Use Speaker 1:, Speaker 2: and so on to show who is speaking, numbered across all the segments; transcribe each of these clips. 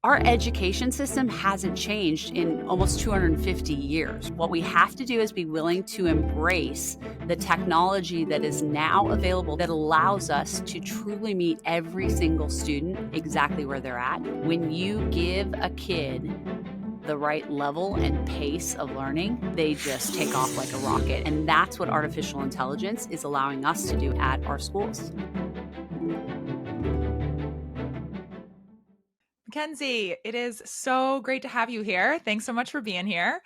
Speaker 1: Our education system hasn't changed in almost 250 years. What we have to do is be willing to embrace the technology that is now available that allows us to truly meet every single student exactly where they're at. When you give a kid the right level and pace of learning, they just take off like a rocket. And that's what artificial intelligence is allowing us to do at our schools.
Speaker 2: MacKenzie, it is so great to have you here. Thanks so much for being here.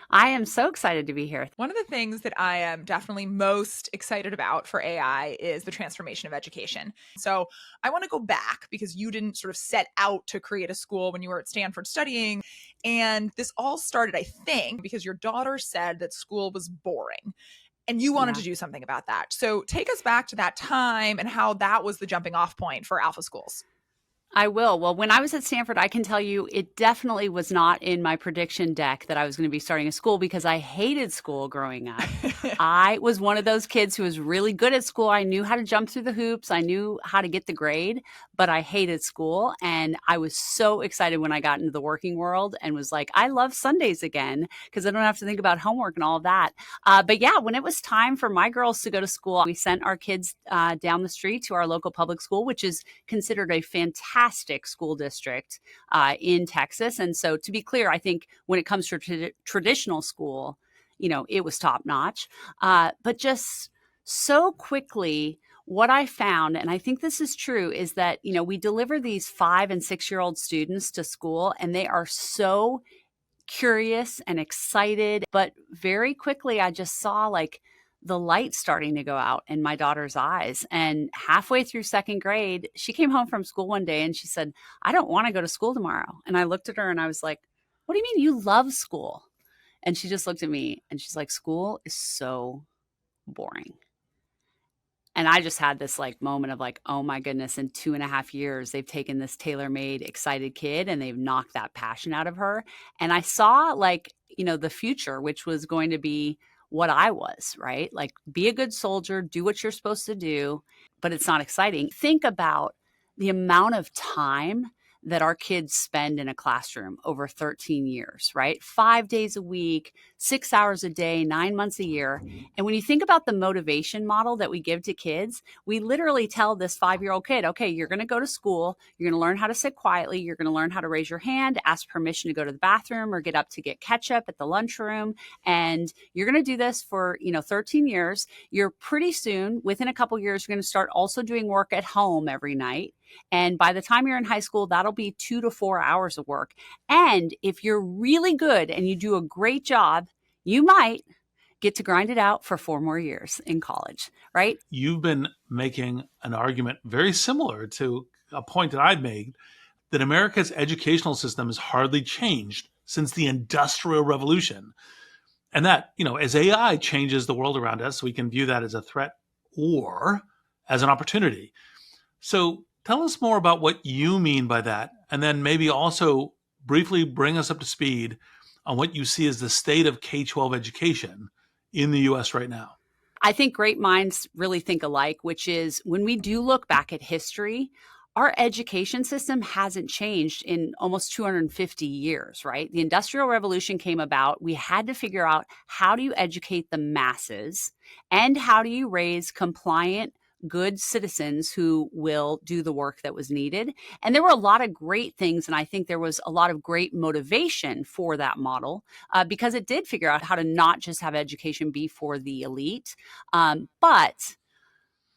Speaker 1: I am so excited to be here.
Speaker 2: One of the things that I am definitely most excited about for AI is the transformation of education. So I want to go back because you didn't sort of set out to create a school when you were at Stanford studying. And this all started, I think, because your daughter said that school was boring and you wanted to do something about that. So take us back to that time and how that was the jumping off point for Alpha Schools.
Speaker 1: I will. Well, when I was at Stanford, I can tell you it definitely was not in my prediction deck that I was going to be starting a school because I hated school growing up. I was one of those kids who was really good at school. I knew how to jump through the hoops. I knew how to get the grade, but I hated school. And I was so excited when I got into the working world and was like, I love Sundays again because I don't have to think about homework and all of that. But yeah, when it was time for my girls to go to school, we sent our kids down the street to our local public school, which is considered a fantastic school district in Texas. And so to be clear, I think when it comes to traditional school, it was top notch. But just so quickly, what I found, and I think this is true, is that, we deliver these 5 and 6-year-old students to school and they are so curious and excited. But very quickly, I just saw like the light starting to go out in my daughter's eyes. And halfway through 2nd grade, she came home from school one day and she said, I don't want to go to school tomorrow. And I looked at her and I was like, what do you mean you love school? And she just looked at me and she's like, school is so boring. And I just had this like moment of like, oh my goodness, in 2.5 years, they've taken this tailor-made, excited kid and they've knocked that passion out of her. And I saw like, the future, which was going to be what I was, right? Like be a good soldier, do what you're supposed to do, but it's not exciting. Think about the amount of time that our kids spend in a classroom over 13 years, right? 5 days a week, 6 hours a day, 9 months a year. And when you think about the motivation model that we give to kids, we literally tell this 5-year-old kid, okay, you're going to go to school. You're going to learn how to sit quietly. You're going to learn how to raise your hand, ask permission to go to the bathroom or get up to get ketchup at the lunchroom. And you're going to do this for, 13 years. You're pretty soon, within a couple years, you're going to start also doing work at home every night. And by the time you're in high school, that'll be 2 to 4 hours of work. And if you're really good and you do a great job, you might get to grind it out for 4 more years in college, right?
Speaker 3: You've been making an argument very similar to a point that I've made, that America's educational system has hardly changed since the Industrial Revolution. And that, as AI changes the world around us, we can view that as a threat or as an opportunity. So tell us more about what you mean by that, and then maybe also briefly bring us up to speed on what you see as the state of K-12 education in the U.S. right now.
Speaker 1: I think great minds really think alike, which is when we do look back at history, our education system hasn't changed in almost 250 years, right? The Industrial Revolution came about. We had to figure out how do you educate the masses and how do you raise compliant, good citizens who will do the work that was needed. And there were a lot of great things. And I think there was a lot of great motivation for that model because it did figure out how to not just have education be for the elite, but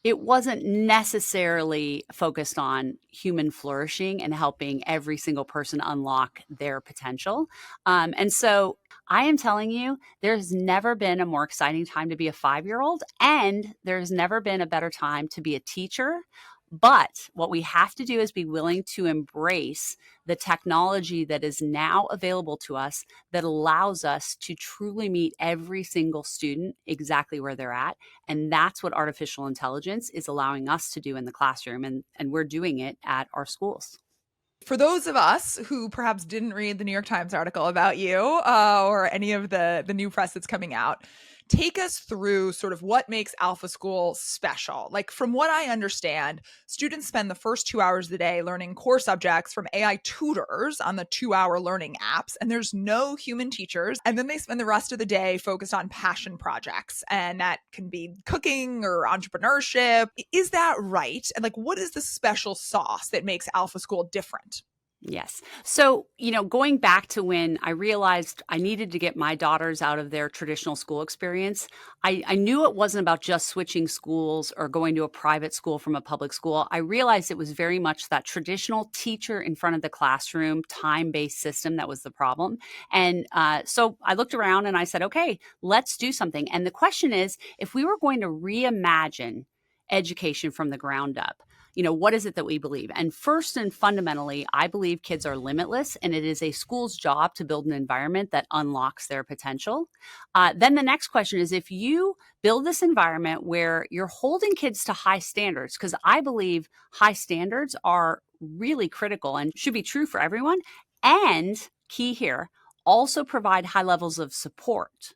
Speaker 1: it wasn't necessarily focused on human flourishing and helping every single person unlock their potential. And so I am telling you, there's never been a more exciting time to be a 5-year-old, and there's never been a better time to be a teacher. But what we have to do is be willing to embrace the technology that is now available to us that allows us to truly meet every single student exactly where they're at. And that's what artificial intelligence is allowing us to do in the classroom. And we're doing it at our schools.
Speaker 2: For those of us who perhaps didn't read the New York Times article about you or any of the new press that's coming out, take us through sort of what makes Alpha School special. Like, from what I understand, students spend the first 2 hours of the day learning core subjects from AI tutors on the 2-hour learning apps, and there's no human teachers. And then they spend the rest of the day focused on passion projects, and that can be cooking or entrepreneurship. Is that right? And like, what is the special sauce that makes Alpha School different?
Speaker 1: Yes. So, going back to when I realized I needed to get my daughters out of their traditional school experience, I knew it wasn't about just switching schools or going to a private school from a public school. I realized it was very much that traditional teacher in front of the classroom, time-based system that was the problem. And so I looked around and I said, okay, let's do something. And the question is, if we were going to reimagine education from the ground up, what is it that we believe? And first and fundamentally, I believe kids are limitless, and it is a school's job to build an environment that unlocks their potential. Then the next question is, if you build this environment where you're holding kids to high standards, because I believe high standards are really critical and should be true for everyone, and key here, also provide high levels of support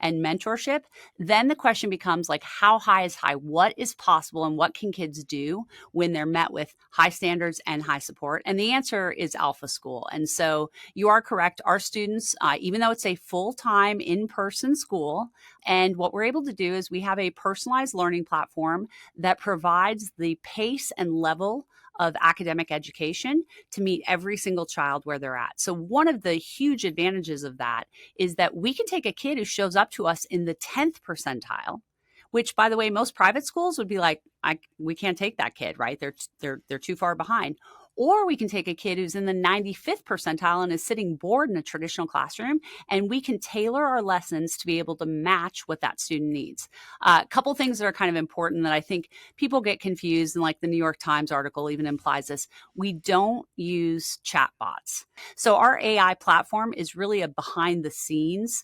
Speaker 1: and mentorship, then the question becomes like, how high is high? What is possible and what can kids do when they're met with high standards and high support? And the answer is Alpha School. And so you are correct. Our students, even though it's a full-time in-person school, and what we're able to do is we have a personalized learning platform that provides the pace and level of academic education to meet every single child where they're at. So one of the huge advantages of that is that we can take a kid who shows up to us in the 10th percentile, which, by the way, most private schools would be like, we can't take that kid, right? They're too far behind. Or we can take a kid who's in the 95th percentile and is sitting bored in a traditional classroom, and we can tailor our lessons to be able to match what that student needs. A couple things that are kind of important that I think people get confused, and like the New York Times article even implies this, we don't use chatbots. So our AI platform is really a behind the scenes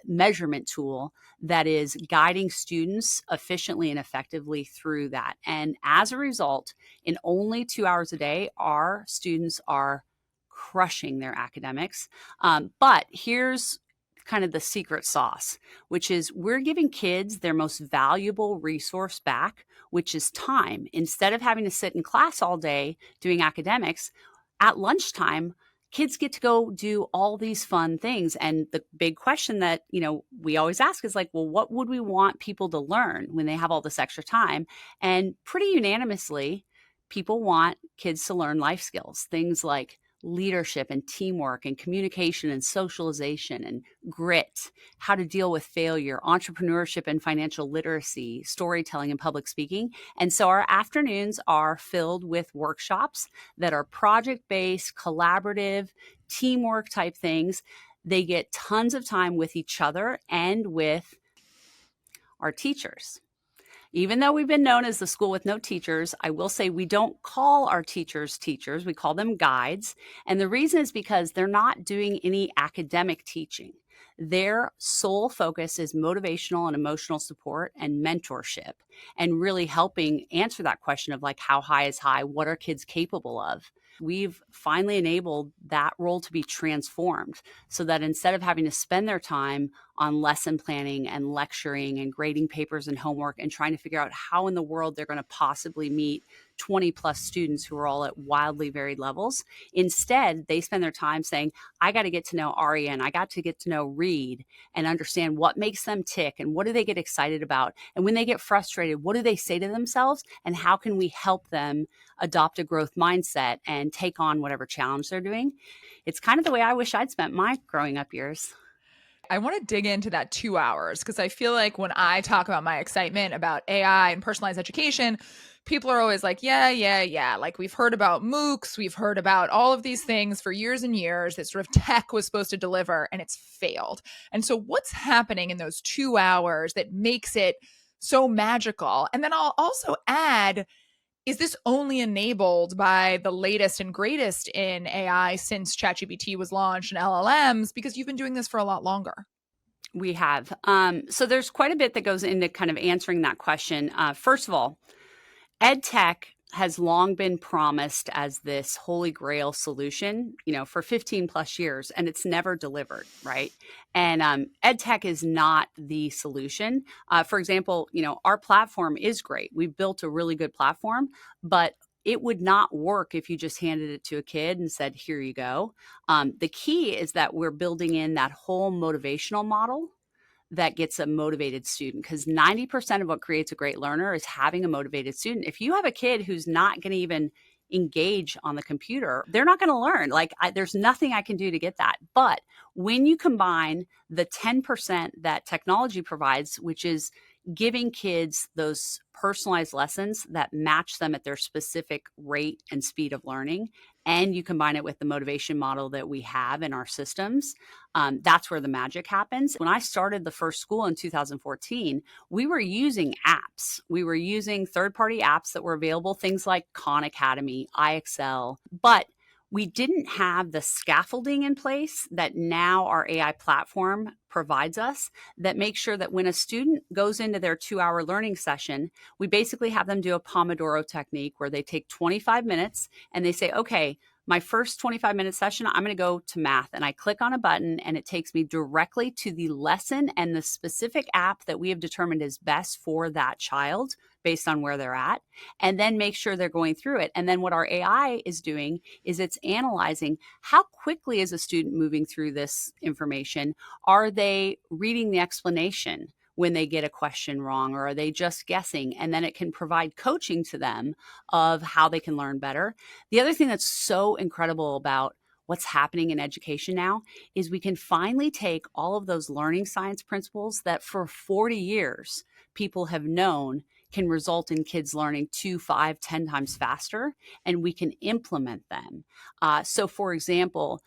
Speaker 1: measurement tool that is guiding students efficiently and effectively through that. And as a result, in only 2 hours a day, our students are crushing their academics. But here's kind of the secret sauce, which is we're giving kids their most valuable resource back, which is time. Instead of having to sit in class all day doing academics, at lunchtime, kids get to go do all these fun things. And the big question that, we always ask is like, well, what would we want people to learn when they have all this extra time? And pretty unanimously, people want kids to learn life skills, things like leadership and teamwork and communication and socialization and grit, how to deal with failure, entrepreneurship and financial literacy, storytelling and public speaking. And so our afternoons are filled with workshops that are project-based, collaborative, teamwork type things. They get tons of time with each other and with our teachers. Even though we've been known as the school with no teachers, I will say we don't call our teachers teachers. We call them guides. And the reason is because they're not doing any academic teaching. Their sole focus is motivational and emotional support and mentorship, and really helping answer that question of like, how high is high? What are kids capable of? We've finally enabled that role to be transformed so that instead of having to spend their time on lesson planning and lecturing and grading papers and homework and trying to figure out how in the world they're going to possibly meet 20 plus students who are all at wildly varied levels, instead they spend their time saying, I got to get to know Aria and I got to get to know Reed and understand what makes them tick and what do they get excited about. And when they get frustrated, what do they say to themselves and how can we help them adopt a growth mindset and take on whatever challenge they're doing? It's kind of the way I wish I'd spent my growing up years.
Speaker 2: I want to dig into that 2 hours because I feel like when I talk about my excitement about AI and personalized education, people are always like, yeah. Like we've heard about MOOCs, we've heard about all of these things for years and years that sort of tech was supposed to deliver and it's failed. And so what's happening in those 2 hours that makes it so magical? And then I'll also add, is this only enabled by the latest and greatest in AI since ChatGPT was launched and LLMs? Because you've been doing this for a lot longer.
Speaker 1: We have. So there's quite a bit that goes into kind of answering that question. First of all, ed tech has long been promised as this holy grail solution, for 15 plus years, and it's never delivered, right? And ed tech is not the solution. For example, our platform is great. We've built a really good platform, but it would not work if you just handed it to a kid and said, here you go. The key is that we're building in that whole motivational model that gets a motivated student, because 90% of what creates a great learner is having a motivated student. If you have a kid who's not going to even engage on the computer, they're not going to learn. There's nothing I can do to get that. But when you combine the 10% that technology provides, which is giving kids those personalized lessons that match them at their specific rate and speed of learning, and you combine it with the motivation model that we have in our systems, that's where the magic happens. When I started the first school in 2014, we were using apps. We were using third-party apps that were available, things like Khan Academy, iExcel, but we didn't have the scaffolding in place that now our AI platform provides us, that makes sure that when a student goes into their 2-hour learning session, we basically have them do a Pomodoro technique where they take 25 minutes and they say, okay, my first 25-minute session, I'm going to go to math, and I click on a button and it takes me directly to the lesson and the specific app that we have determined is best for that child based on where they're at, and then make sure they're going through it. And then what our AI is doing is it's analyzing how quickly is a student moving through this information. Are they reading the explanation when they get a question wrong, or are they just guessing? And then it can provide coaching to them of how they can learn better. The other thing that's so incredible about what's happening in education now is we can finally take all of those learning science principles that for 40 years people have known can result in kids learning 2, 5, 10 times faster, and we can implement them. So for example,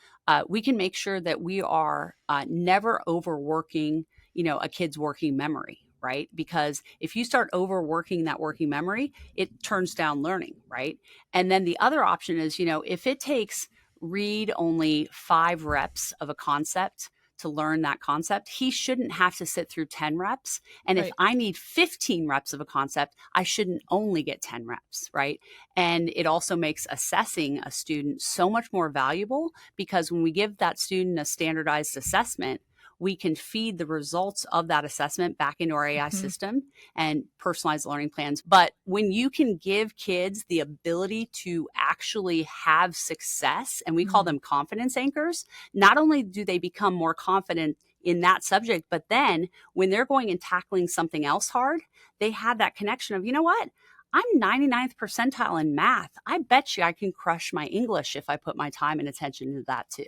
Speaker 1: we can make sure that we are never overworking a kid's working memory, right? Because if you start overworking that working memory, it turns down learning, right? And then the other option is, if it takes Reed only 5 reps of a concept to learn that concept, he shouldn't have to sit through 10 reps. And if I need 15 reps of a concept, I shouldn't only get 10 reps, right? And it also makes assessing a student so much more valuable, because when we give that student a standardized assessment, we can feed the results of that assessment back into our AI system and personalized learning plans. But when you can give kids the ability to actually have success, and we call them confidence anchors, not only do they become more confident in that subject, but then when they're going and tackling something else hard, they have that connection of, you know what? I'm 99th percentile in math. I bet you I can crush my English if I put my time and attention into that too.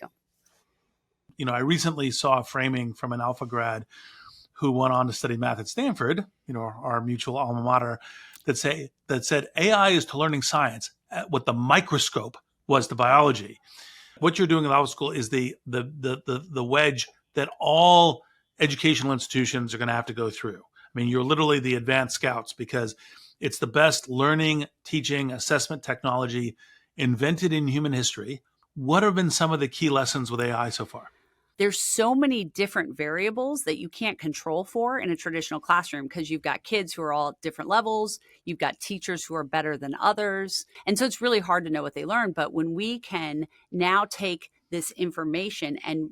Speaker 3: I recently saw a framing from an Alpha grad who went on to study math at Stanford, our mutual alma mater, that said AI is to learning science what the microscope was to biology. What you're doing in Alpha School is the wedge that all educational institutions are going to have to go through. I mean, you're literally the advanced scouts, because it's the best learning, teaching, assessment technology invented in human history. What have been some of the key lessons with AI so far?
Speaker 1: There's so many different variables that you can't control for in a traditional classroom, because you've got kids who are all at different levels. You've got teachers who are better than others. And so it's really hard to know what they learn. But when we can now take this information and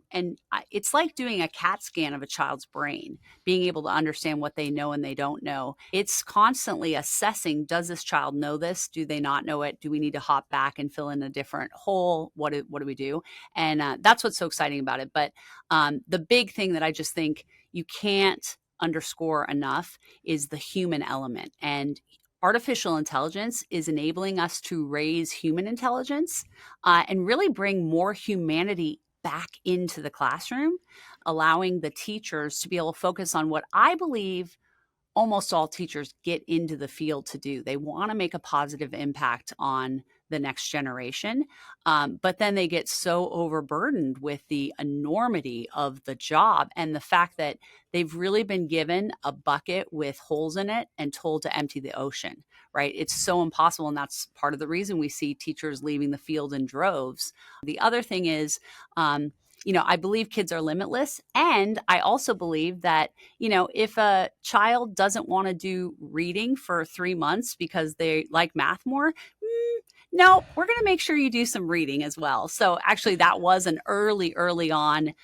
Speaker 1: it's like doing a CAT scan of a child's brain, being able to understand what they know and they don't know. It's constantly assessing, does this child know this? Do they not know it? Do we need to hop back and fill in a different hole? What do we do? And that's what's so exciting about it. But the big thing that I just think you can't underscore enough is the human element. And artificial intelligence is enabling us to raise human intelligence and really bring more humanity back into the classroom, allowing the teachers to be able to focus on what I believe almost all teachers get into the field to do. They want to make a positive impact on the next generation, but then they get so overburdened with the enormity of the job and the fact that they've really been given a bucket with holes in it and told to empty the ocean, right? It's so impossible, and that's part of the reason we see teachers leaving the field in droves. The other thing is, I believe kids are limitless. And I also believe that, if a child doesn't want to do reading for 3 months because they like math more, no, we're going to make sure you do some reading as well. So actually, that was an early on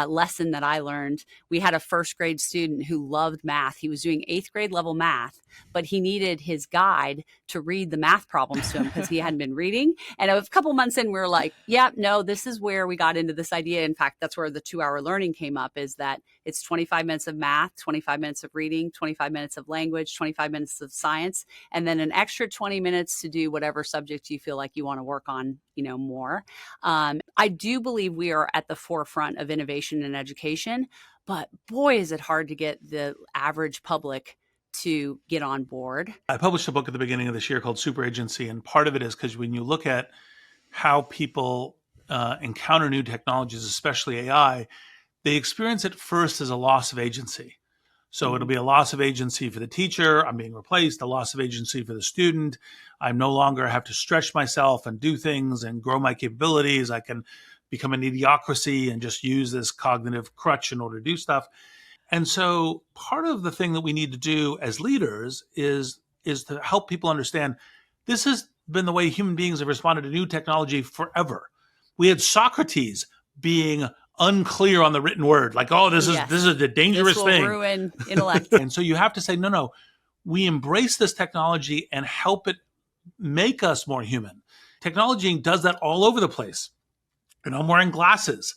Speaker 1: lesson that I learned. We had a first grade student who loved math. He was doing 8th grade level math, but he needed his guide to read the math problems to him because he hadn't been reading. And a couple months in, we were like, yeah, no, this is where we got into this idea. In fact, that's where the 2-hour learning came up, is that it's 25 minutes of math, 25 minutes of reading, 25 minutes of language, 25 minutes of science, and then an extra 20 minutes to do whatever subject you feel like you want to work on, more. I do believe we are at the forefront of innovation in education, but boy, is it hard to get the average public to get on board.
Speaker 3: I published a book at the beginning of this year called Super Agency, and part of it is because when you look at how people encounter new technologies, especially AI, they experience it first as a loss of agency. So it'll be a loss of agency for the teacher. I'm being replaced. A loss of agency for the student. I no longer have to stretch myself and do things and grow my capabilities. I can become an idiocracy and just use this cognitive crutch in order to do stuff. And so part of the thing that we need to do as leaders is to help people understand this has been the way human beings have responded to new technology forever. We had Socrates being unclear on the written word, like, oh, this is a dangerous
Speaker 1: this will
Speaker 3: thing.
Speaker 1: Ruin intellect.
Speaker 3: And so you have to say, no, we embrace this technology and help it make us more human. Technology does that all over the place. I'm wearing glasses.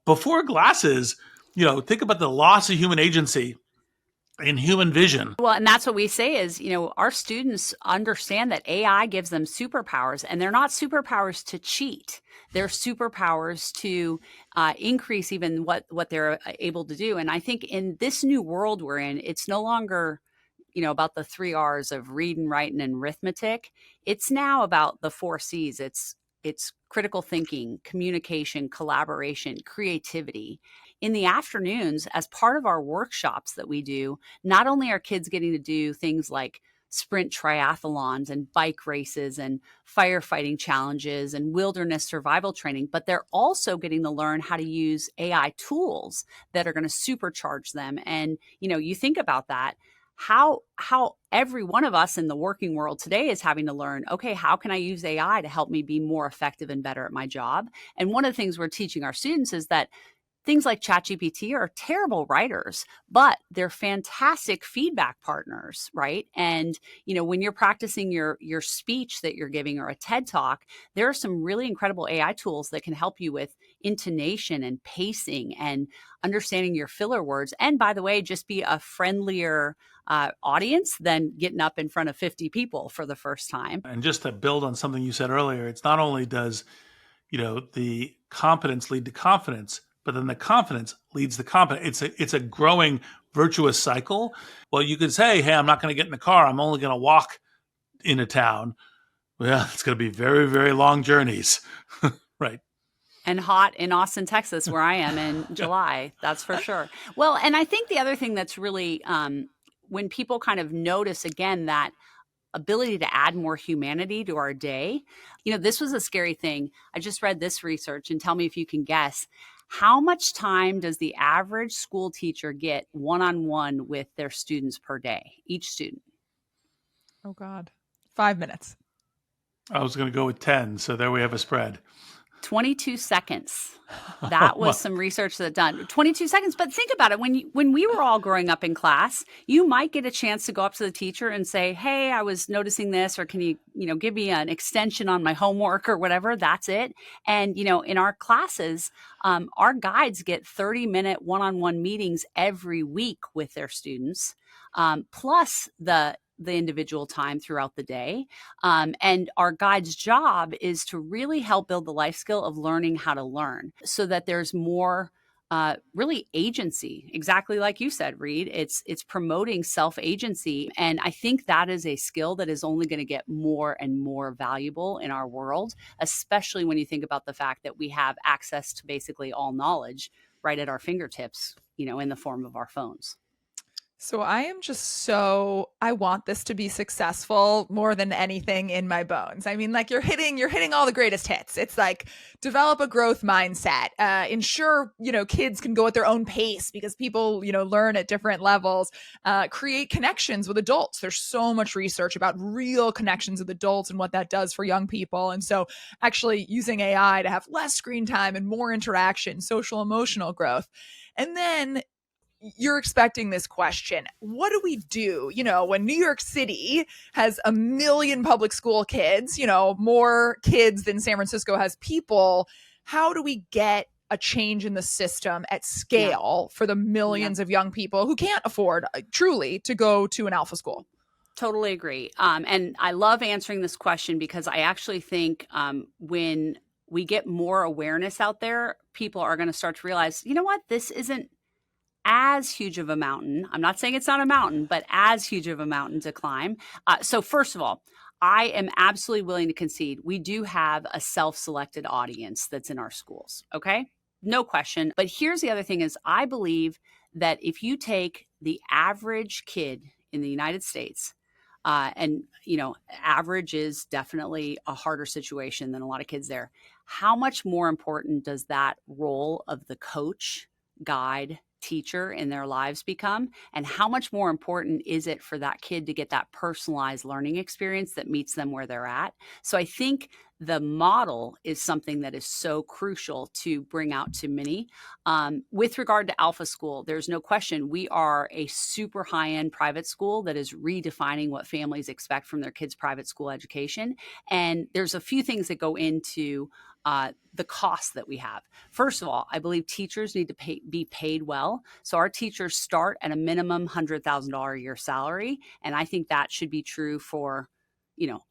Speaker 3: Before glasses, think about the loss of human agency in human vision.
Speaker 1: Well, and that's what we say is, our students understand that AI gives them superpowers, and they're not superpowers to cheat. They're superpowers to increase even what they're able to do. And I think in this new world we're in, it's no longer, about the 3 R's of reading, writing, and arithmetic. It's now about the 4 C's. It's critical thinking, communication, collaboration, creativity. In the afternoons, as part of our workshops that we do, not only are kids getting to do things like sprint triathlons and bike races and firefighting challenges and wilderness survival training, but they're also getting to learn how to use AI tools that are going to supercharge them. And, you think about that, how every one of us in the working world today is having to learn, okay, how can I use AI to help me be more effective and better at my job? And one of the things we're teaching our students is that things like ChatGPT are terrible writers, but they're fantastic feedback partners, right? And, when you're practicing your speech that you're giving or a TED Talk, there are some really incredible AI tools that can help you with intonation and pacing and understanding your filler words. And by the way, just be a friendlier audience than getting up in front of 50 people for the first time.
Speaker 3: And just to build on something you said earlier, it's not only does, the competence lead to confidence, but then the confidence leads to competence. It's a growing virtuous cycle. Well, you could say, hey, I'm not going to get in the car. I'm only going to walk into town. Well, it's going to be very, very long journeys. Right.
Speaker 1: And hot in Austin, Texas, where I am in July. That's for sure. Well, and I think the other thing that's really, when people kind of notice again that ability to add more humanity to our day, this was a scary thing. I just read this research, and tell me if you can guess. How much time does the average school teacher get one-on-one with their students per day, each student?
Speaker 2: Oh, God. 5 minutes.
Speaker 3: I was going to go with 10. So there we have a spread.
Speaker 1: 22 seconds. That was some research that done. 22 seconds. But think about it. When we were all growing up in class, you might get a chance to go up to the teacher and say, hey, I was noticing this, or can you, give me an extension on my homework or whatever. That's it. And, in our classes, our guides get 30-minute one-on-one meetings every week with their students, plus the individual time throughout the day. And our guide's job is to really help build the life skill of learning how to learn so that there's more really agency, exactly like you said, Reed. It's promoting self-agency. And I think that is a skill that is only going to get more and more valuable in our world, especially when you think about the fact that we have access to basically all knowledge right at our fingertips, in the form of our phones.
Speaker 2: So I want this to be successful more than anything in my bones. I mean, like you're hitting all the greatest hits. It's like develop a growth mindset, ensure, kids can go at their own pace because people, learn at different levels, create connections with adults. There's so much research about real connections with adults and what that does for young people. And so actually using AI to have less screen time and more interaction, social emotional growth. And then you're expecting this question. What do we do, when New York City has a million public school kids, more kids than San Francisco has people? How do we get a change in the system at
Speaker 1: Yeah.
Speaker 2: scale for the millions of young people who can't afford truly to go to an alpha school?
Speaker 1: Totally agree. And I love answering this question because I actually think when we get more awareness out there, people are going to start to realize, you know what, this isn't as huge of a mountain. I'm not saying it's not a mountain, but as huge of a mountain to climb. So first of all, I am absolutely willing to concede we do have a self-selected audience that's in our schools. Okay. No question. But here's the other thing is I believe that if you take the average kid in the United States, and average is definitely a harder situation than a lot of kids there. How much more important does that role of the coach, guide, teacher in their lives become? And how much more important is it for that kid to get that personalized learning experience that meets them where they're at? So I think the model is something that is so crucial to bring out to many. With regard to Alpha School, there's no question we are a super high-end private school that is redefining what families expect from their kids' private school education. And there's a few things that go into the costs that we have. First of all, I believe teachers need to be paid well. So our teachers start at a minimum $100,000 a year salary. And I think that should be true for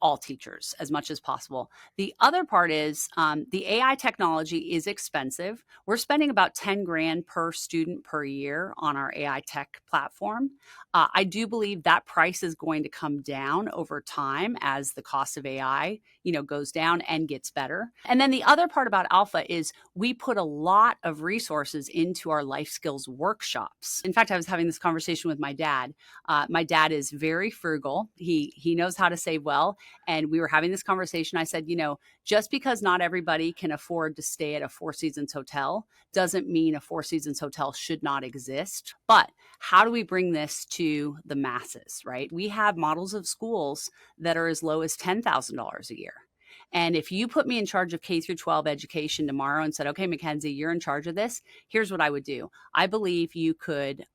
Speaker 1: all teachers as much as possible. The other part is the AI technology is expensive. We're spending about 10 grand per student per year on our AI tech platform. I do believe that price is going to come down over time as the cost of AI, goes down and gets better. And then the other part about Alpha is we put a lot of resources into our life skills workshops. In fact, I was having this conversation with my dad. My dad is very frugal. He knows how to save well. And we were having this conversation. I said, just because not everybody can afford to stay at a Four Seasons hotel doesn't mean a Four Seasons hotel should not exist. But how do we bring this to the masses, right? We have models of schools that are as low as $10,000 a year. And if you put me in charge of K through 12 education tomorrow and said, okay, MacKenzie, you're in charge of this, here's what I would do. I believe you could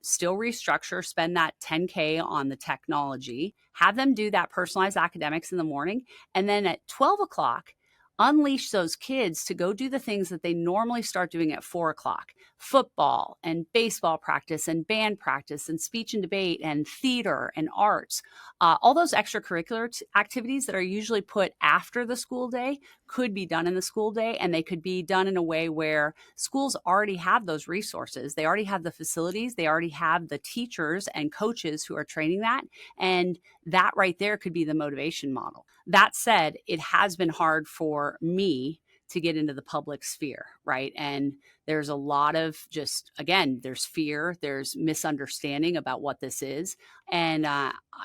Speaker 1: still restructure, spend that 10K on the technology, have them do that personalized academics in the morning, and then at 12 o'clock, unleash those kids to go do the things that they normally start doing at 4 o'clock. Football and baseball practice and band practice and speech and debate and theater and arts. All those extracurricular activities that are usually put after the school day could be done in the school day, and they could be done in a way where schools already have those resources. They already have the facilities. They already have the teachers and coaches who are training that. And that right there could be the motivation model. That said, it has been hard for me to get into the public sphere, right? And there's a lot of just, again, there's fear, there's misunderstanding about what this is. And,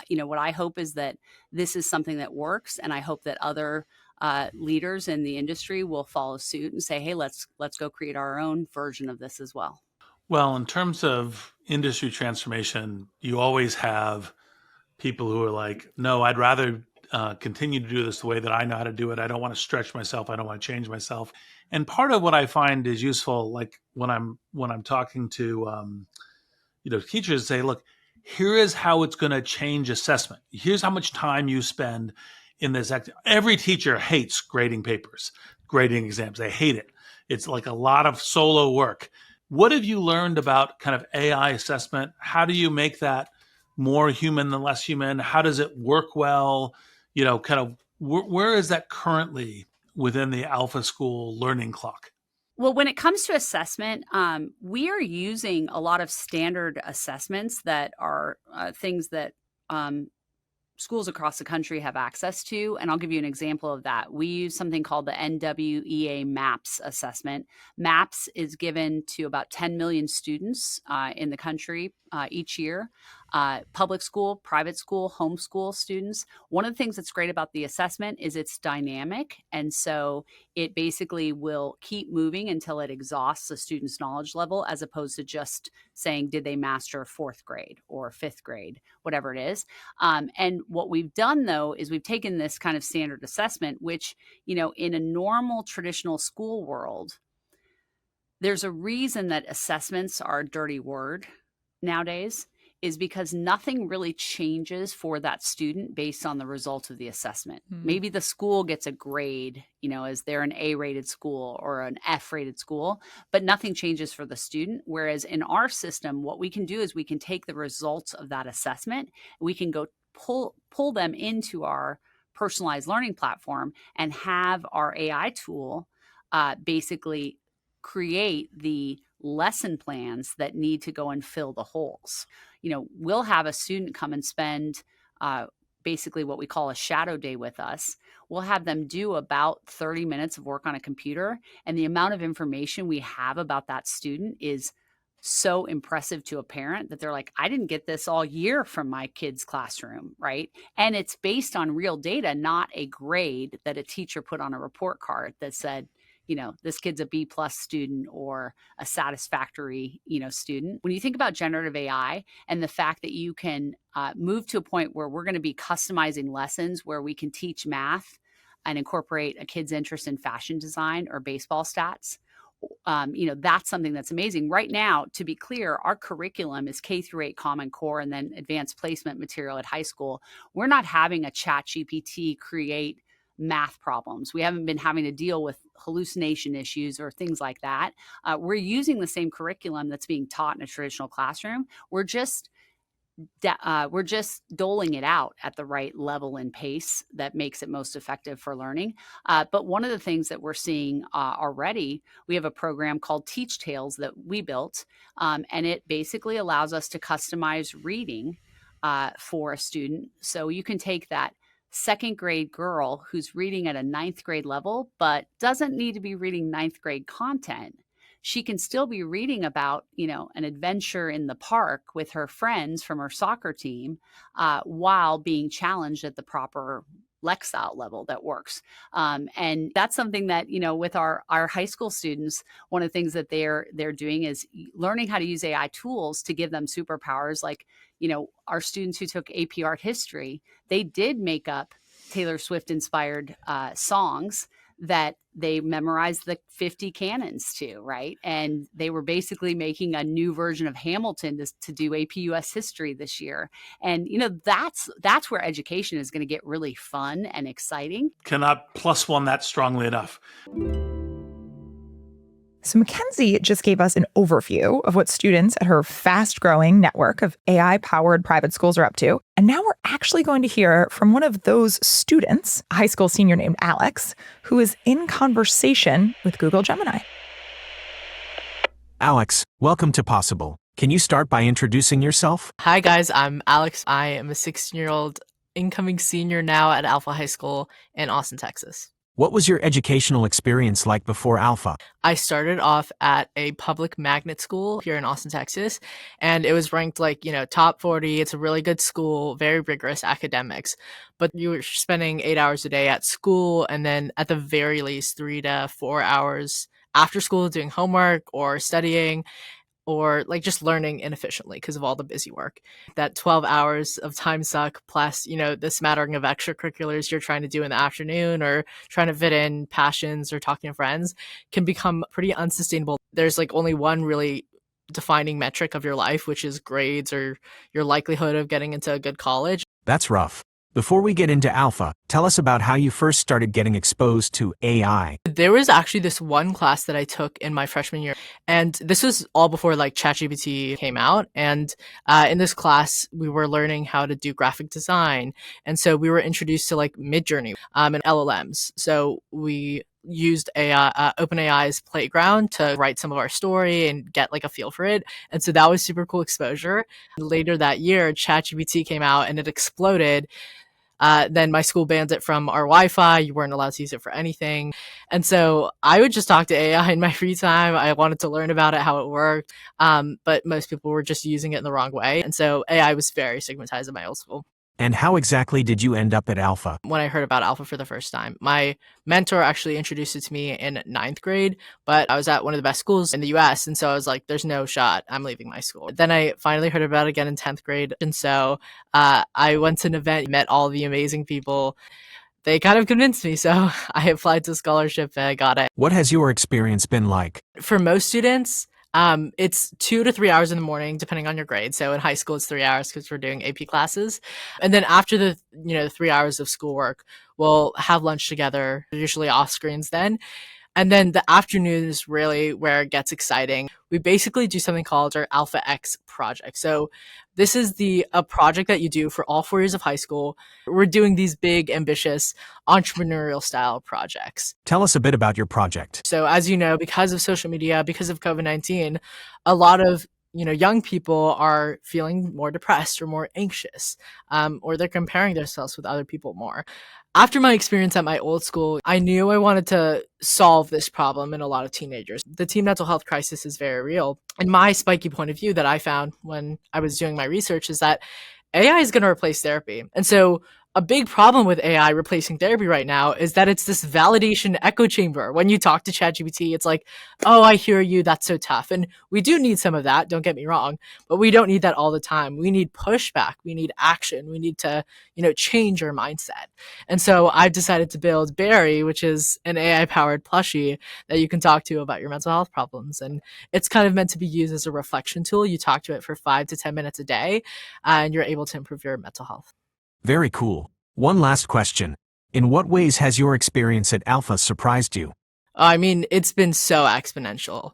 Speaker 1: what I hope is that this is something that works. And I hope that other leaders in the industry will follow suit and say, hey, let's go create our own version of this as well.
Speaker 3: Well, in terms of industry transformation, you always have people who are like, no, I'd rather continue to do this the way that I know how to do it. I don't want to stretch myself. I don't want to change myself. And part of what I find is useful, like when I'm talking to teachers, say, look, here is how it's going to change assessment. Here's how much time you spend in this. Every teacher hates grading papers, grading exams. They hate it. It's like a lot of solo work. What have you learned about kind of AI assessment? How do you make that more human than less human? How does it work well? Kind of where is that currently within the Alpha School learning clock?
Speaker 1: Well, when it comes to assessment, we are using a lot of standard assessments that are things that schools across the country have access to. And I'll give you an example of that. We use something called the NWEA MAPS assessment. MAPS is given to about 10 million students in the country each year. Public school, private school, homeschool students. One of the things that's great about the assessment is it's dynamic. And so it basically will keep moving until it exhausts a student's knowledge level, as opposed to just saying, did they master fourth grade or fifth grade, whatever it is. And what we've done, though, is we've taken this kind of standard assessment, which, in a normal traditional school world, there's a reason that assessments are a dirty word nowadays, is because nothing really changes for that student based on the results of the assessment. Maybe the school gets a grade, as they're an A-rated school or an F-rated school, but nothing changes for the student. Whereas in our system, what we can do is we can take the results of that assessment, we can go pull them into our personalized learning platform and have our AI tool basically create the lesson plans that need to go and fill the holes. We'll have a student come and spend basically what we call a shadow day with us. We'll have them do about 30 minutes of work on a computer, and the amount of information we have about that student is so impressive to a parent that they're like, I didn't get this all year from my kid's classroom, right? And it's based on real data, not a grade that a teacher put on a report card that said, this kid's a B+ student or a satisfactory, student. When you think about generative AI and the fact that you can move to a point where we're going to be customizing lessons where we can teach math and incorporate a kid's interest in fashion design or baseball stats, that's something that's amazing. Right now, to be clear, our curriculum is K-8 Common Core and then advanced placement material at high school. We're not having a ChatGPT create math problems. We haven't been having to deal with hallucination issues or things like that. We're using the same curriculum that's being taught in a traditional classroom. We're just doling it out at the right level and pace that makes it most effective for learning. But one of the things that we're seeing already, we have a program called Teach Tales that we built, and it basically allows us to customize reading for a student. So you can take that second grade girl who's reading at a ninth grade level, but doesn't need to be reading ninth grade content. She can still be reading about, an adventure in the park with her friends from her soccer team while being challenged at the proper Lexile level that works. And that's something that, with our high school students, one of the things that they're doing is learning how to use AI tools to give them superpowers. Like, our students who took AP Art History, they did make up Taylor Swift inspired songs that they memorized the 50 canons to, right? And they were basically making a new version of Hamilton to do AP US history this year. And, that's where education is going to get really fun and exciting.
Speaker 3: Cannot plus one that strongly enough.
Speaker 2: So MacKenzie just gave us an overview of what students at her fast-growing network of AI-powered private schools are up to. And now we're actually going to hear from one of those students, a high school senior named Alex, who is in conversation with Google Gemini.
Speaker 4: Alex, welcome to Possible. Can you start by introducing yourself?
Speaker 5: Hi guys, I'm Alex. I am a 16-year-old incoming senior now at Alpha High School in Austin, Texas.
Speaker 4: What was your educational experience like before Alpha?
Speaker 5: I started off at a public magnet school here in Austin, Texas, and it was ranked top 40. It's a really good school, very rigorous academics, but you were spending 8 hours a day at school and then at the very least 3 to 4 hours after school doing homework or studying, or just learning inefficiently because of all the busy work. That 12 hours of time suck plus, the smattering of extracurriculars you're trying to do in the afternoon or trying to fit in passions or talking to friends can become pretty unsustainable. There's only one really defining metric of your life, which is grades or your likelihood of getting into a good college.
Speaker 4: That's rough. Before we get into Alpha, tell us about how you first started getting exposed to AI.
Speaker 5: There was actually this one class that I took in my freshman year, and this was all before ChatGPT came out. And in this class, we were learning how to do graphic design. And so we were introduced to Midjourney and LLMs. So we used OpenAI's Playground to write some of our story and get a feel for it. And so that was super cool exposure. Later that year, ChatGPT came out and it exploded. Then my school banned it from our Wi-Fi. You weren't allowed to use it for anything. And so I would just talk to AI in my free time. I wanted to learn about it, how it worked. But most people were just using it in the wrong way. And so AI was very stigmatized in my old school.
Speaker 4: And how exactly did you end up at Alpha?
Speaker 5: When I heard about Alpha for the first time, my mentor actually introduced it to me in ninth grade, but I was at one of the best schools in the US. And so I was like, there's no shot. I'm leaving my school. Then I finally heard about it again in 10th grade. And so I went to an event, met all the amazing people. They kind of convinced me. So I applied to scholarship and I got it.
Speaker 4: What has your experience been like?
Speaker 5: For most students, it's 2 to 3 hours in the morning, depending on your grade. So in high school, it's 3 hours because we're doing AP classes. And then after the 3 hours of schoolwork, we'll have lunch together, usually off screens then. And then the afternoon is really where it gets exciting. We basically do something called our Alpha X project. So this is a project that you do for all 4 years of high school. We're doing these big, ambitious, entrepreneurial style projects.
Speaker 4: Tell us a bit about your project.
Speaker 5: So as you know, because of social media, because of COVID-19, a lot of young people are feeling more depressed or more anxious, or they're comparing themselves with other people more. After my experience at my old school, I knew I wanted to solve this problem in a lot of teenagers. The teen mental health crisis is very real. And my spiky point of view that I found when I was doing my research is that AI is going to replace therapy. And so a big problem with AI replacing therapy right now is that it's this validation echo chamber. When you talk to ChatGPT, it's like, oh, I hear you. That's so tough. And we do need some of that. Don't get me wrong, but we don't need that all the time. We need pushback. We need action. We need to, change our mindset. And so I've decided to build Barry, which is an AI powered plushie that you can talk to about your mental health problems. And it's kind of meant to be used as a reflection tool. You talk to it for 5 to 10 minutes a day, and you're able to improve your mental health.
Speaker 4: Very cool. One last question. In what ways has your experience at Alpha surprised you?
Speaker 5: I mean, it's been so exponential.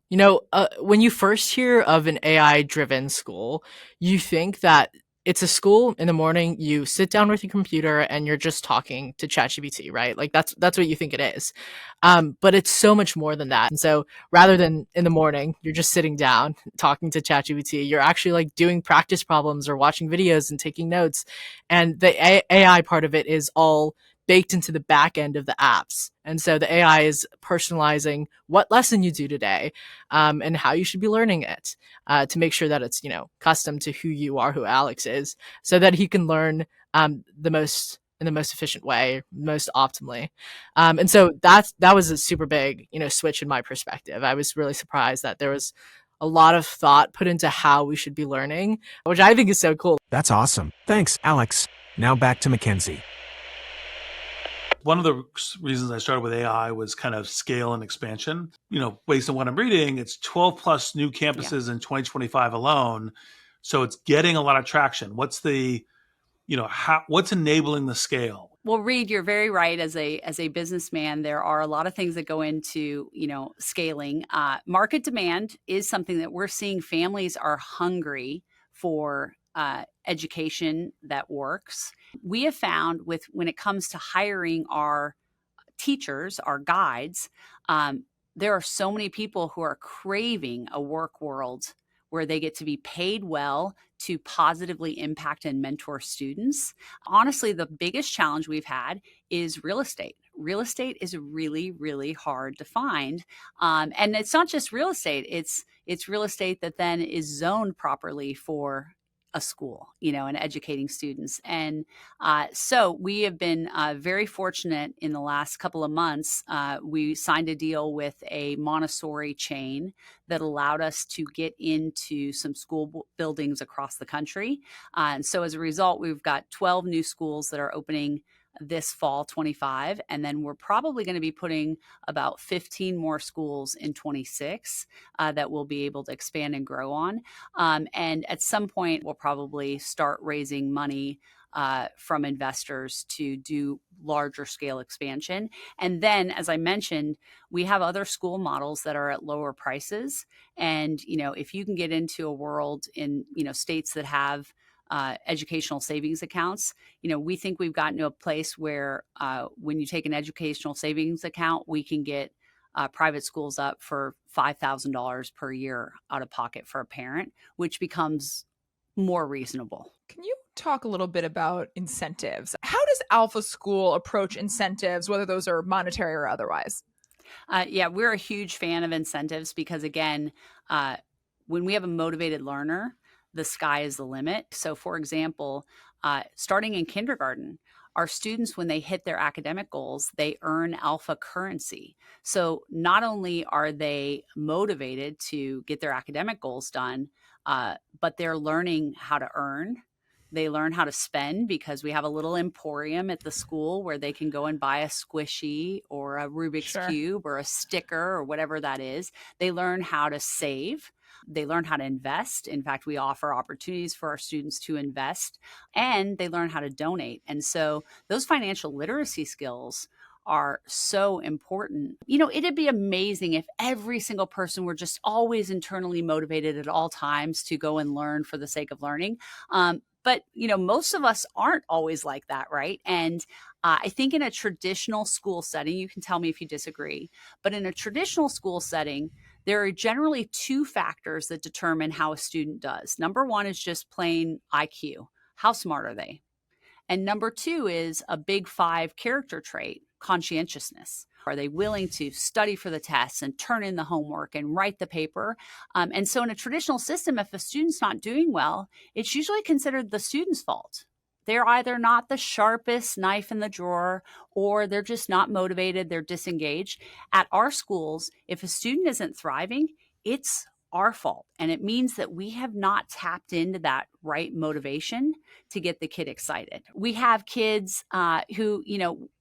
Speaker 5: When you first hear of an AI-driven school, you think that it's a school in the morning, you sit down with your computer and you're just talking to ChatGPT, right? Like that's what you think it is. But it's so much more than that. And so rather than in the morning, you're just sitting down talking to ChatGPT, you're actually like doing practice problems or watching videos and taking notes. And the AI part of it is all baked into the back end of the apps. And so the AI is personalizing what lesson you do today, and how you should be learning it, to make sure that it's, custom to who you are, who Alex is, so that he can learn in the most efficient way, most optimally. And so that was a super big, switch in my perspective. I was really surprised that there was a lot of thought put into how we should be learning, which I think is so cool.
Speaker 4: That's awesome. Thanks, Alex. Now back to MacKenzie.
Speaker 3: One of the reasons I started with AI was kind of scale and expansion. Based on what I'm reading, it's 12 plus new campuses in 2025 alone. So it's getting a lot of traction. What's what's enabling the scale?
Speaker 1: Well, Reed, you're very right. As a businessman, there are a lot of things that go into, scaling. Market demand is something that we're seeing. Families are hungry for education that works. We have found when it comes to hiring our teachers, our guides, there are so many people who are craving a work world where they get to be paid well to positively impact and mentor students. Honestly, the biggest challenge we've had is real estate. Real estate is really, really hard to find. And it's not just real estate, it's real estate that then is zoned properly for a school, and educating students. And so we have been very fortunate in the last couple of months. We signed a deal with a Montessori chain that allowed us to get into some school buildings across the country. And so as a result, we've got 12 new schools that are opening this fall 25, and then we're probably going to be putting about 15 more schools in 26 that we'll be able to expand and grow on. And at some point, we'll probably start raising money from investors to do larger scale expansion. And then, as I mentioned, we have other school models that are at lower prices. And, if you can get into a world in, states that have educational savings accounts, we think we've gotten to a place where when you take an educational savings account, we can get private schools up for $5,000 per year out of pocket for a parent, which becomes more reasonable.
Speaker 2: Can you talk a little bit about incentives. How does Alpha School approach incentives, whether those are monetary or otherwise?
Speaker 1: Yeah, we're a huge fan of incentives because, again, when we have a motivated learner, the sky is the limit. So, for example, starting in kindergarten, our students, when they hit their academic goals, they earn alpha currency. So, not only are they motivated to get their academic goals done, but they're learning how to earn. They learn how to spend because we have a little emporium at the school where they can go and buy a squishy or a Rubik's
Speaker 2: Sure.
Speaker 1: Cube or a sticker or whatever that is. They learn how to save. They learn how to invest. In fact, we offer opportunities for our students to invest, and they learn how to donate. And so those financial literacy skills are so important. It'd be amazing if every single person were just always internally motivated at all times to go and learn for the sake of learning. But most of us aren't always like that, right? And I think in a traditional school setting, you can tell me if you disagree, but in a traditional school setting, there are generally two factors that determine how a student does. Number one is just plain IQ. How smart are they? And number two is a big five character trait, conscientiousness. Are they willing to study for the tests and turn in the homework and write the paper? And so in a traditional system, if a student's not doing well, it's usually considered the student's fault. They're either not the sharpest knife in the drawer, or they're just not motivated, they're disengaged. At our schools, if a student isn't thriving, it's our fault. And it means that we have not tapped into that right motivation to get the kid excited. We have kids who,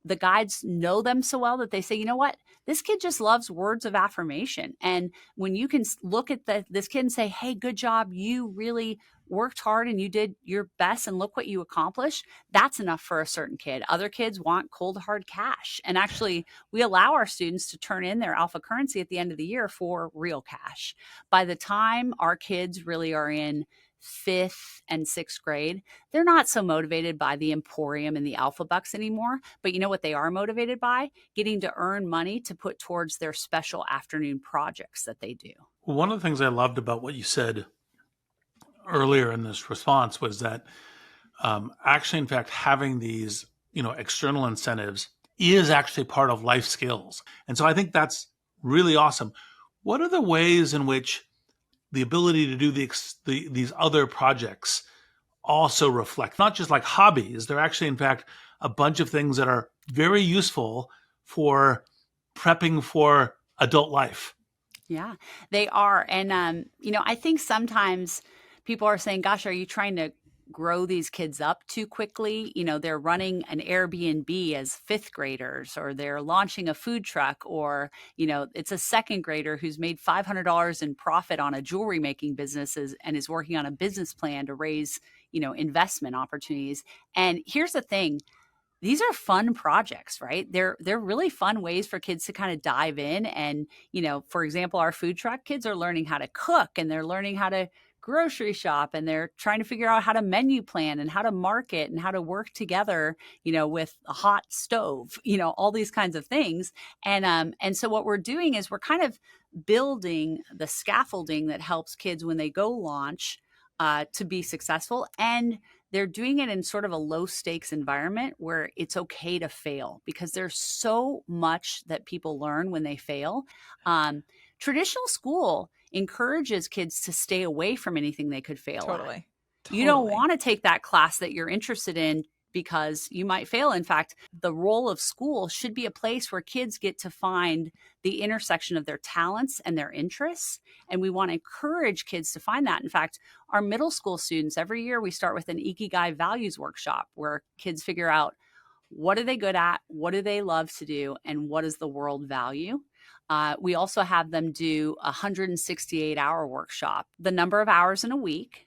Speaker 1: the guides know them so well that they say, you know what, this kid just loves words of affirmation. And when you can look at this kid and say, hey, good job, you really worked hard and you did your best and look what you accomplished, that's enough for a certain kid. Other kids want cold hard cash. And actually, we allow our students to turn in their alpha currency at the end of the year for real cash. By the time our kids really are in 5th and 6th grade, they're not so motivated by the emporium and the alpha bucks anymore. But you know what they are motivated by? Getting to earn money to put towards their special afternoon projects that they do.
Speaker 3: One of the things I loved about what you said earlier in this response was that actually, in fact, having these, external incentives is actually part of life skills. And so I think that's really awesome. What are the ways in which the ability to do these other projects also reflect, not just like hobbies, they're actually, in fact, a bunch of things that are very useful for prepping for adult life?
Speaker 1: Yeah, they are. And, I think sometimes people are saying, gosh, are you trying to grow these kids up too quickly? They're running an Airbnb as 5th graders, or they're launching a food truck, or, it's a 2nd grader who's made $500 in profit on a jewelry making business and is working on a business plan to raise, investment opportunities. And here's the thing. These are fun projects, right? They're really fun ways for kids to kind of dive in. And, for example, our food truck kids are learning how to cook, and they're learning how to grocery shop, and they're trying to figure out how to menu plan and how to market and how to work together, with a hot stove, all these kinds of things. And so what we're doing is we're kind of building the scaffolding that helps kids when they go launch to be successful. And they're doing it in sort of a low stakes environment where it's okay to fail, because there's so much that people learn when they fail. Traditional school encourages kids to stay away from anything they could fail at.
Speaker 2: Totally.
Speaker 1: You don't want to take that class that you're interested in because you might fail. In fact, the role of school should be a place where kids get to find the intersection of their talents and their interests. And we want to encourage kids to find that. In fact, our middle school students, every year we start with an Ikigai values workshop where kids figure out, what are they good at? What do they love to do? And what does the world value? We also have them do a 168-hour workshop, the number of hours in a week.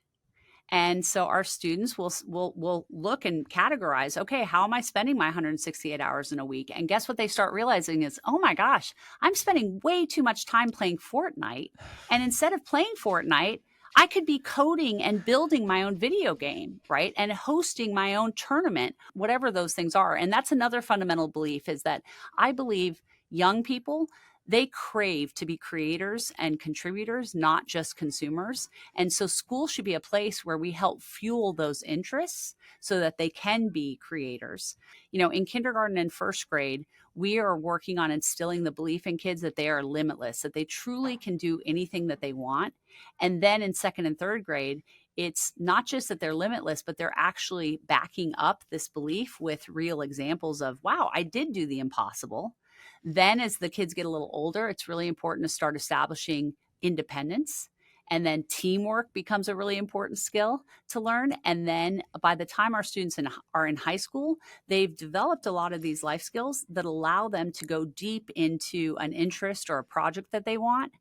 Speaker 1: And so our students will look and categorize, okay, how am I spending my 168 hours in a week? And guess what they start realizing is, oh my gosh, I'm spending way too much time playing Fortnite. And instead of playing Fortnite, I could be coding and building my own video game, right? And hosting my own tournament, whatever those things are. And that's another fundamental belief, is that I believe young people, they crave to be creators and contributors, not just consumers. And so school should be a place where we help fuel those interests so that they can be creators. In kindergarten and first grade, we are working on instilling the belief in kids that they are limitless, that they truly can do anything that they want. And then in second and third grade, it's not just that they're limitless, but they're actually backing up this belief with real examples of, wow, I did do the impossible. Then as the kids get a little older, it's really important to start establishing independence. And then teamwork becomes a really important skill to learn. And then by the time our students are in high school, they've developed a lot of these life skills that allow them to go deep into an interest or a project that they want,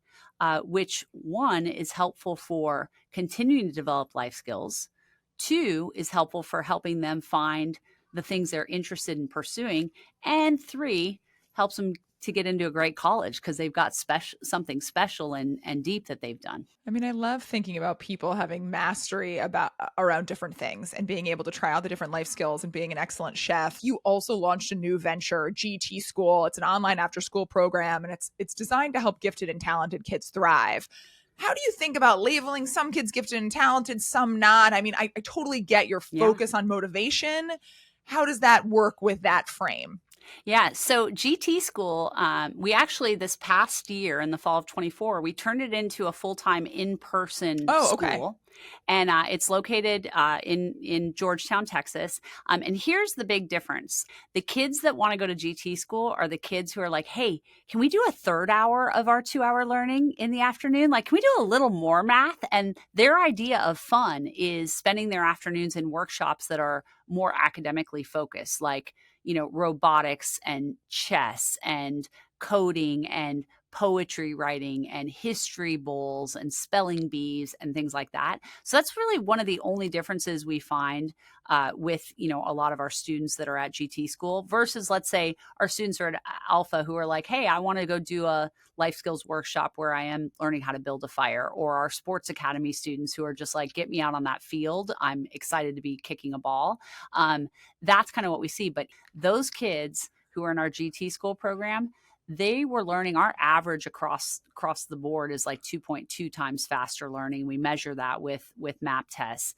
Speaker 1: which one is helpful for continuing to develop life skills. Two is helpful for helping them find the things they're interested in pursuing. And three, helps them to get into a great college because they've got something special and deep that they've done.
Speaker 2: I mean, I love thinking about people having mastery around different things and being able to try out the different life skills and being an excellent chef. You also launched a new venture, GT School. It's an online after-school program, and it's designed to help gifted and talented kids thrive. How do you think about labeling some kids gifted and talented, some not? I mean, I totally get your focus on motivation. How does that work with that frame?
Speaker 1: Yeah. So GT School, we actually this past year in the fall of 24, we turned it into a full-time in-person school.
Speaker 2: Okay.
Speaker 1: And it's located in Georgetown, Texas. And here's the big difference. The kids that want to go to GT School are the kids who are like, hey, can we do a third hour of our 2-hour learning in the afternoon? Like, can we do a little more math? And their idea of fun is spending their afternoons in workshops that are more academically focused, like robotics and chess and coding and poetry writing and history bowls and spelling bees and things like that. So that's really one of the only differences we find with, a lot of our students that are at GT School versus, let's say, our students are at Alpha who are like, hey, I want to go do a life skills workshop where I am learning how to build a fire, or our sports academy students who are just like, get me out on that field. I'm excited to be kicking a ball. That's kind of what we see. But those kids who are in our GT School program, they were learning, our average across the board is like 2.2 times faster learning. We measure that with MAP tests.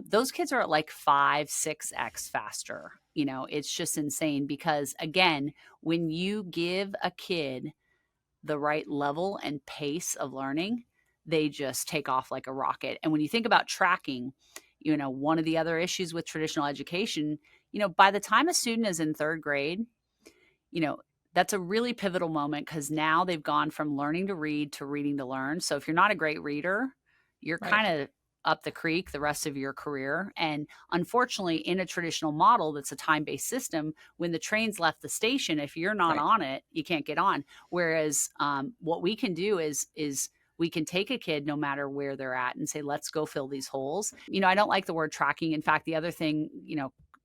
Speaker 1: Those kids are at like 5-6x faster. It's just insane because, again, when you give a kid the right level and pace of learning, they just take off like a rocket. And when you think about tracking, one of the other issues with traditional education, by the time a student is in third grade, that's a really pivotal moment because now they've gone from learning to read to reading to learn. So if you're not a great reader, you're kind of up the creek the rest of your career. And unfortunately, in a traditional model that's a time-based system, when the train's left the station, if you're not on it, you can't get on. Whereas what we can do is we can take a kid no matter where they're at and say, let's go fill these holes. I don't like the word tracking. In fact, the other thing,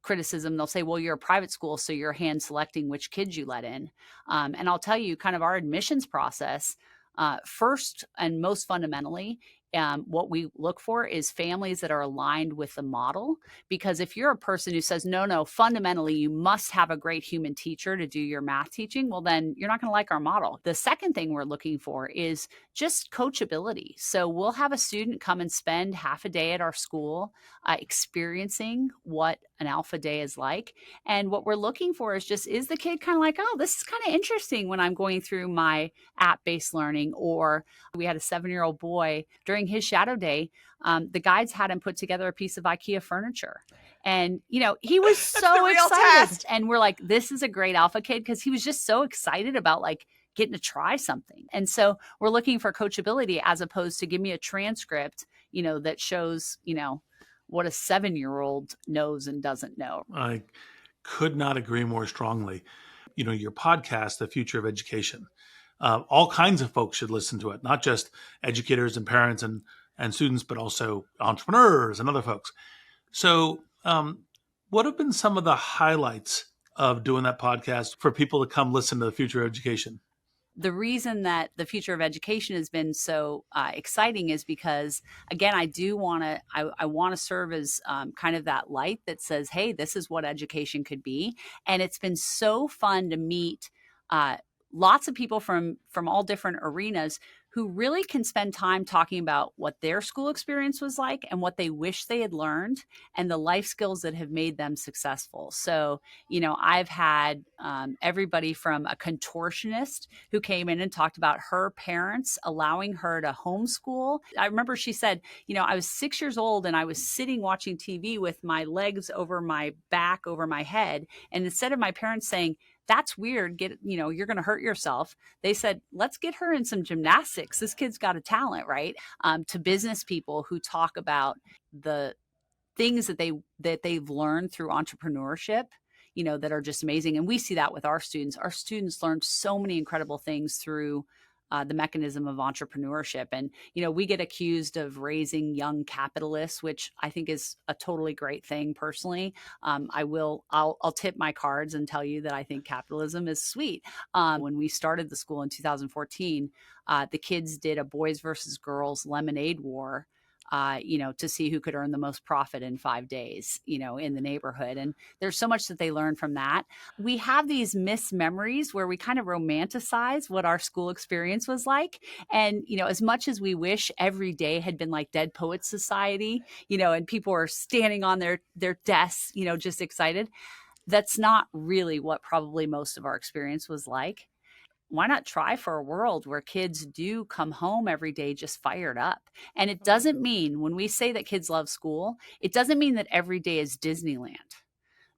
Speaker 1: criticism, they'll say, well, you're a private school, so you're hand selecting which kids you let in. And I'll tell you kind of our admissions process, first and most fundamentally, what we look for is families that are aligned with the model. Because if you're a person who says, no, fundamentally, you must have a great human teacher to do your math teaching, well, then you're not going to like our model. The second thing we're looking for is just coachability. So we'll have a student come and spend half a day at our school experiencing what an alpha day is like. And what we're looking for is the kid kind of like, oh, this is kind of interesting when I'm going through my app-based learning? Or we had a 7-year-old boy during his shadow day, the guides had him put together a piece of IKEA furniture. And, he was so excited. And we're like, this is a great alpha kid because he was just so excited about like getting to try something. And so we're looking for coachability as opposed to give me a transcript, that shows, what a 7-year-old knows and doesn't know.
Speaker 3: I could not agree more strongly. Your podcast, The Future of Education, all kinds of folks should listen to it, not just educators and parents and students, but also entrepreneurs and other folks. So what have been some of the highlights of doing that podcast for people to come listen to The Future of Education?
Speaker 1: The reason that The Future of Education has been so exciting is because, again, I want to serve as kind of that light that says, hey, this is what education could be. And it's been so fun to meet lots of people from all different arenas who really can spend time talking about what their school experience was like and what they wish they had learned and the life skills that have made them successful. So, I've had everybody from a contortionist who came in and talked about her parents allowing her to homeschool. I remember she said, I was 6 years old and I was sitting watching TV with my legs over my back, over my head. And instead of my parents saying, that's weird, you're going to hurt yourself, they said, let's get her in some gymnastics. This kid's got a talent, right? To business people who talk about the things that they've learned through entrepreneurship, that are just amazing. And we see that with our students. Our students learned so many incredible things through the mechanism of entrepreneurship. And, we get accused of raising young capitalists, which I think is a totally great thing personally. I'll tip my cards and tell you that I think capitalism is sweet. When we started the school in 2014, the kids did a boys versus girls lemonade war, to see who could earn the most profit in 5 days, in the neighborhood. And there's so much that they learn from that. We have these missed memories where we kind of romanticize what our school experience was like. And, as much as we wish every day had been like Dead Poets Society, and people are standing on their desks, just excited, that's not really what probably most of our experience was like. Why not try for a world where kids do come home every day just fired up? And it doesn't mean, when we say that kids love school, it doesn't mean that every day is Disneyland.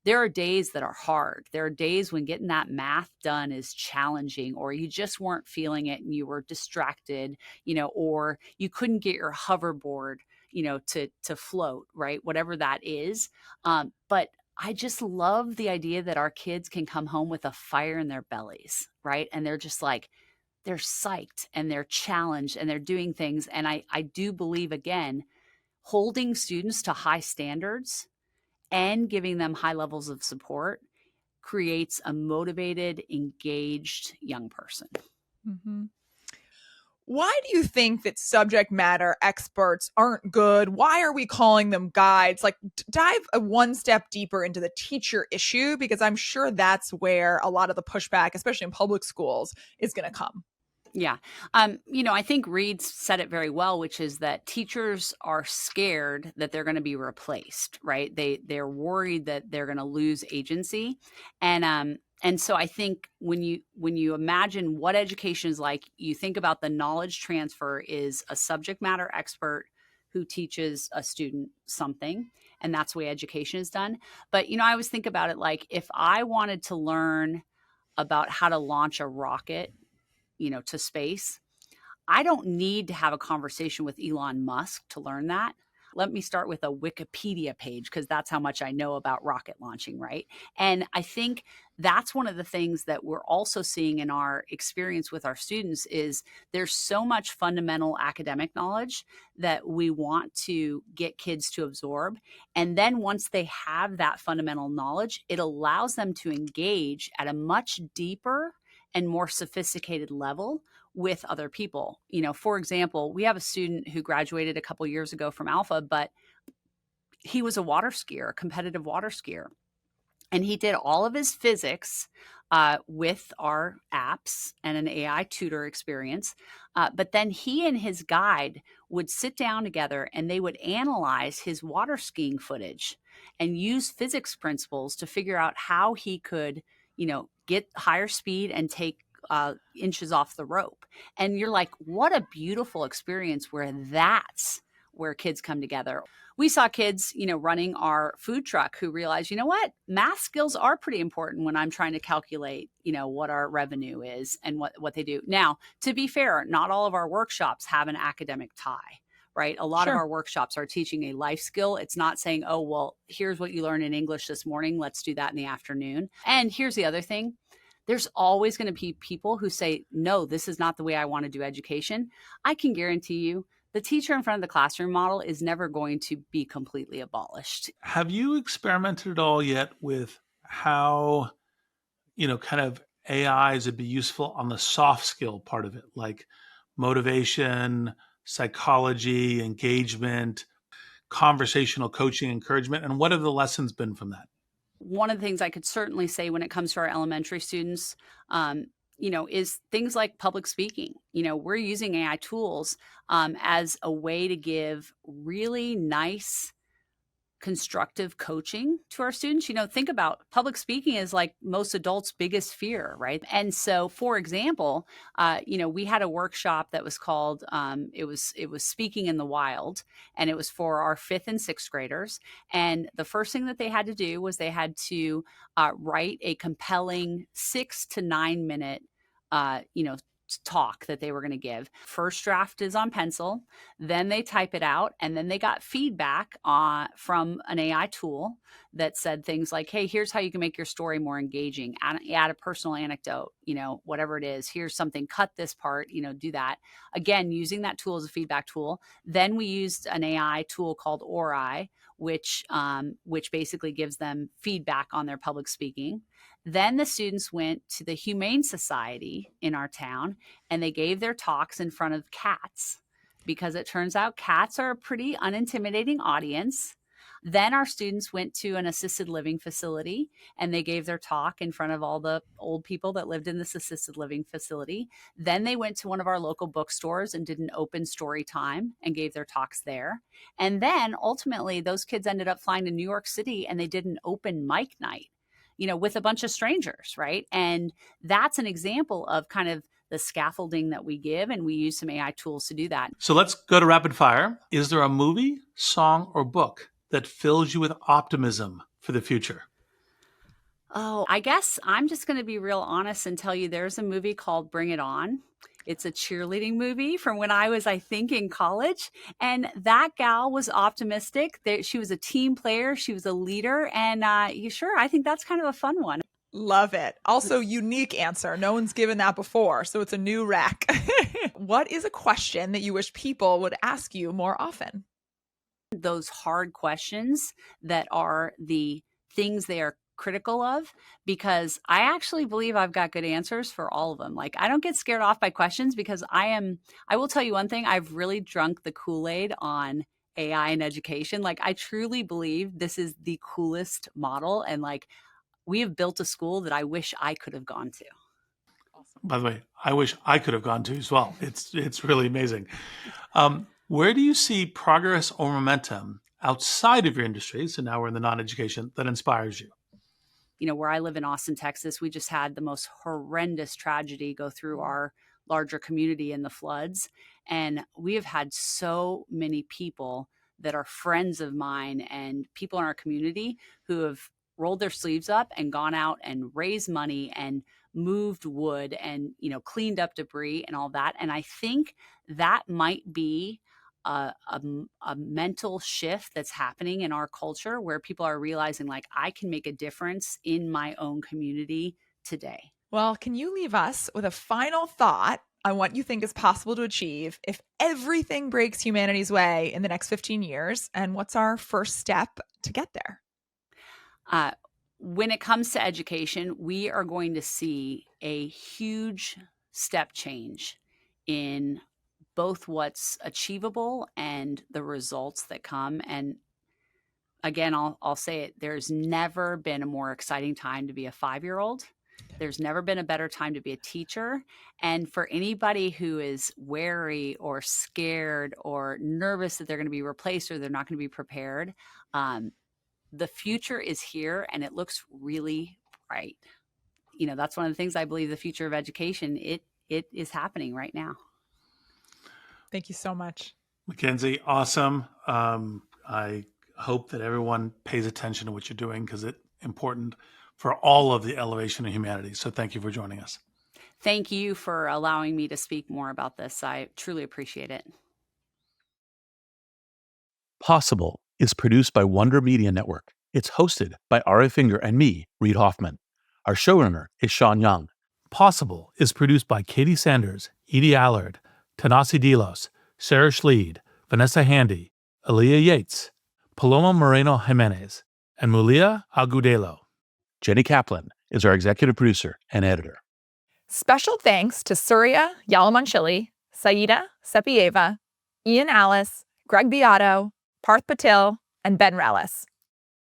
Speaker 1: There are days that are hard. There are days when getting that math done is challenging, or you just weren't feeling it and you were distracted, or you couldn't get your hoverboard, to float, right? Whatever that is. But I just love the idea that our kids can come home with a fire in their bellies, right? And they're just like, they're psyched and they're challenged and they're doing things. And I do believe, again, holding students to high standards and giving them high levels of support creates a motivated, engaged young person.
Speaker 2: Mm-hmm. Why do you think that subject matter experts aren't good? Why are we calling them guides? Like, dive one step deeper into the teacher issue, because I'm sure that's where a lot of the pushback, especially in public schools, is going to come.
Speaker 1: Yeah. I think Reed said it very well, which is that teachers are scared that they're going to be replaced, right? They're worried that they're going to lose agency. And so I think when you imagine what education is like, you think about the knowledge transfer is a subject matter expert who teaches a student something, and that's the way education is done. But, I always think about it like, if I wanted to learn about how to launch a rocket, to space, I don't need to have a conversation with Elon Musk to learn that. Let me start with a Wikipedia page, because that's how much I know about rocket launching, right? And I think that's one of the things that we're also seeing in our experience with our students is there's so much fundamental academic knowledge that we want to get kids to absorb. And then once they have that fundamental knowledge, it allows them to engage at a much deeper and more sophisticated level with other people. For example, we have a student who graduated a couple years ago from Alpha, but he was a water skier, a competitive water skier. And he did all of his physics with our apps and an AI tutor experience. But then he and his guide would sit down together and they would analyze his water skiing footage and use physics principles to figure out how he could, get higher speed and take inches off the rope. And you're like, what a beautiful experience where that's where kids come together. We saw kids, running our food truck who realized, what, math skills are pretty important when I'm trying to calculate, what our revenue is and what they do. Now, to be fair, not all of our workshops have an academic tie, right? A lot of our workshops are teaching a life skill. It's not saying, oh, well, here's what you learned in English this morning. Let's do that in the afternoon. And here's the other thing. There's always going to be people who say, no, this is not the way I want to do education. I can guarantee you the teacher in front of the classroom model is never going to be completely abolished.
Speaker 3: Have you experimented at all yet with how, kind of AIs would be useful on the soft skill part of it, like motivation, psychology, engagement, conversational coaching, encouragement? And what have the lessons been from that?
Speaker 1: One of the things I could certainly say when it comes to our elementary students, is things like public speaking. We're using AI tools as a way to give really nice, constructive coaching to our students. Think about public speaking is like most adults' biggest fear, right? And so, for example, we had a workshop that was called it was Speaking in the Wild, and it was for our 5th and 6th graders. And the first thing that they had to do was they had to write a compelling 6 to 9 minute talk that they were going to give. First draft is on pencil, then they type it out, and then they got feedback from an AI tool that said things like, hey, here's how you can make your story more engaging, add a personal anecdote, whatever it is, here's something, cut this part, do that. Again, using that tool as a feedback tool. Then we used an AI tool called Ori, which basically gives them feedback on their public speaking. Then the students went to the Humane Society in our town, and they gave their talks in front of cats, because it turns out cats are a pretty unintimidating audience. Then our students went to an assisted living facility, and they gave their talk in front of all the old people that lived in this assisted living facility. Then they went to one of our local bookstores and did an open story time and gave their talks there. And then ultimately those kids ended up flying to New York City, and they did an open mic night, with a bunch of strangers, right? And that's an example of kind of the scaffolding that we give, and we use some AI tools to do that.
Speaker 3: So let's go to rapid fire. Is there a movie, song, or book that fills you with optimism for the future?
Speaker 1: Oh, I guess I'm just going to be real honest and tell you there's a movie called Bring It On. It's a cheerleading movie from when I was, I think, in college. And that gal was optimistic. She was a team player. She was a leader. And I think that's kind of a fun one.
Speaker 2: Love it. Also, unique answer. No one's given that before, so it's a new rec. What is a question that you wish people would ask you more often?
Speaker 1: Those hard questions that are the things they are critical of, because I actually believe I've got good answers for all of them. Like, I don't get scared off by questions, because I will tell you one thing, I've really drunk the Kool-Aid on AI and education. Like, I truly believe this is the coolest model, and like, we have built a school that I wish I could have gone to.
Speaker 3: By the way, I wish I could have gone to as well. It's really amazing. Where do you see progress or momentum outside of your industry, so now we're in the non-education, that inspires you?
Speaker 1: Where I live in Austin, Texas, we just had the most horrendous tragedy go through our larger community in the floods. And we have had so many people that are friends of mine and people in our community who have rolled their sleeves up and gone out and raised money and moved wood and, cleaned up debris and all that. And I think that might be a mental shift that's happening in our culture, where people are realizing, like, I can make a difference in my own community today.
Speaker 2: Well, can you leave us with a final thought on what you think is possible to achieve if everything breaks humanity's way in the next 15 years? And what's our first step to get there?
Speaker 1: When it comes to education, we are going to see a huge step change in both what's achievable and the results that come. And again, I'll say it, there's never been a more exciting time to be a 5-year-old. There's never been a better time to be a teacher. And for anybody who is wary or scared or nervous that they're going to be replaced or they're not going to be prepared, the future is here, and it looks really bright. That's one of the things I believe, the future of education, it is happening right now.
Speaker 2: Thank you so much.
Speaker 3: MacKenzie, awesome. I hope that everyone pays attention to what you're doing, because it's important for all of the elevation of humanity. So thank you for joining us.
Speaker 1: Thank you for allowing me to speak more about this. I truly appreciate it.
Speaker 6: Possible is produced by Wonder Media Network. It's hosted by Ari Finger and me, Reed Hoffman. Our showrunner is Sean Young.
Speaker 3: Possible is produced by Katie Sanders, Edie Allard, Tanasi Delos, Sarah Schleid, Vanessa Handy, Aaliyah Yates, Paloma Moreno Jimenez, and Mulia Agudelo.
Speaker 6: Jenny Kaplan is our executive producer and editor.
Speaker 2: Special thanks to Surya Yalamanchili, Saida Sepieva, Ian Alice, Greg Beato, Parth Patil, and Ben Relis.